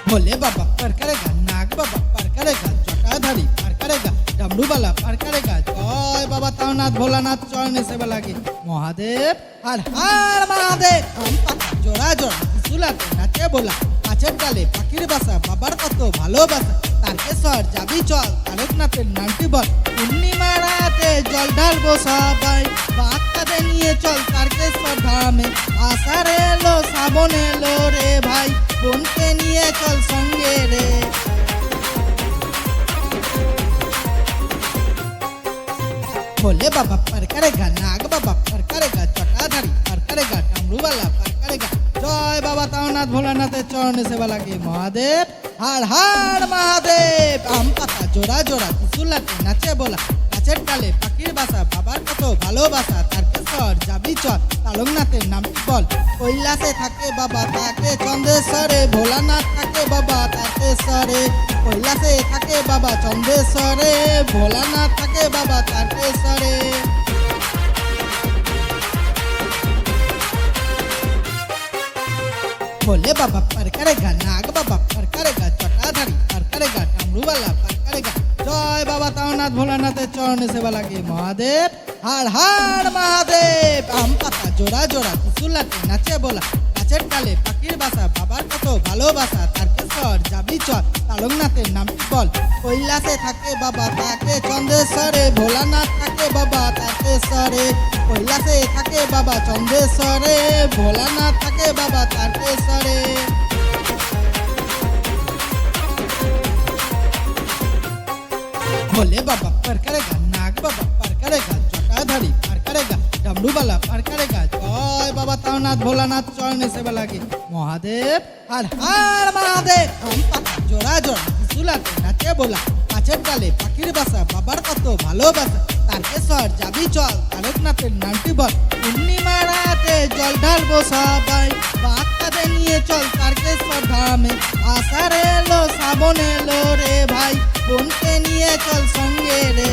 भोले बाबा पार करेगा, नाग बाबा पार करेगा, जटाधारी पार करेगा, डमरूवाला पार करेगा। जय बाबा तावनाथ भोलानाथ चरणे सेवा लागे। महादेव हर हर महादेव। हम पाता জোড়া জোড়া ত্রিশূলাতে নাচে বোলা, গাছের ডালে পাখির বাসা, বাবার কত ভালোবাসা। তারকেশ্বর যাবি চল, তারকনাথের নামটি বল। পূর্ণিমা রাতে জল ঢালবো সবাই, বাচ্চাদের নিয়ে চল তারকেশ্বর ধামে। আষাঢ় এলো শ্রাবণ এলো রে ভাই, বোনকে নিয়ে চল সঙ্গে রে। भोले बाबा पार करेगा, नाग बाबा पार करेगा, जटाधारी पार करेगा, डमरूवाला पार करेगा। जय बाबा तावनाथ भोलानाथের চরণে সেবা লাগে। মহাদেব হর হর মহাদেব। আম পাতা জোড়া জোড়া ত্রিশূলাতে নাচে বোলা, গাছের ডালে পাখির বাসা, বাবার কত ভালোবাসা। তারকেশ্বর যাবি চল, তারকনাথের নামটি বল। কৈলাসে থাকে বাবা থাকে চন্দ্রেশ্বরে, ভোলানাথ থাকে বাবা তারকেশ্বরে। কৈলাসে থাকে বাবা চন্দ্রেশ্বরে, ভোলানাথ থাকে বাবা তারকেশ্বরে। भोले बाबा पार करेगा, नाग बाबा पार करेगा, जटाधारी पार करेगा, डमरूवाला पार करेगा। जय बाबा तावनाथ भोलानाथের চরণে সেবা লাগে। মহাদেব হর হর মহাদেব। আম পাতা জোড়া জোড়া ত্রিশূলাতে নাচে বোলা, গাছের ডালে পাখির বাসা, বাবার কত ভালোবাসা। তারকেশ্বর যাবি চল, তারকনাথের নামটি বল। কৈলাসে থাকে বাবা থাকে চন্দ্রেশ্বরে, ভোলানাথ থাকে বাবা তারকেশ্বরে। কৈলাসে থাকে বাবা চন্দ্রেশ্বরে, ভোলানাথ থাকে বাবা তারকেশ্বরে। भोले बाबा पार करेगा, नाग बाबा पार करेगा, जटाधारी पार करेगा, डमरूवाला पार करेगा। जय बाबा तावनाथ भोलानाथ चरणे सेवा लागे। महादेव हर हर महादेव। हम पाता জোড়া জোড়া ত্রিশূলাতে নাচে বোলা, গাছের ডালে পাখির বাসা, বাবার কত ভালোবাসা। তারকেশ্বর যাবি চল, তারকনাথের নামটি বল। পূর্ণিমা রাতে জল ঢালবো সবাই, বাচ্চাদের নিয়ে চল তারকেশ্বর ধামে। আষাঢ় এলো শ্রাবণ এলো রে ভাই, বোনকে নিয়ে চল সঙ্গে রে।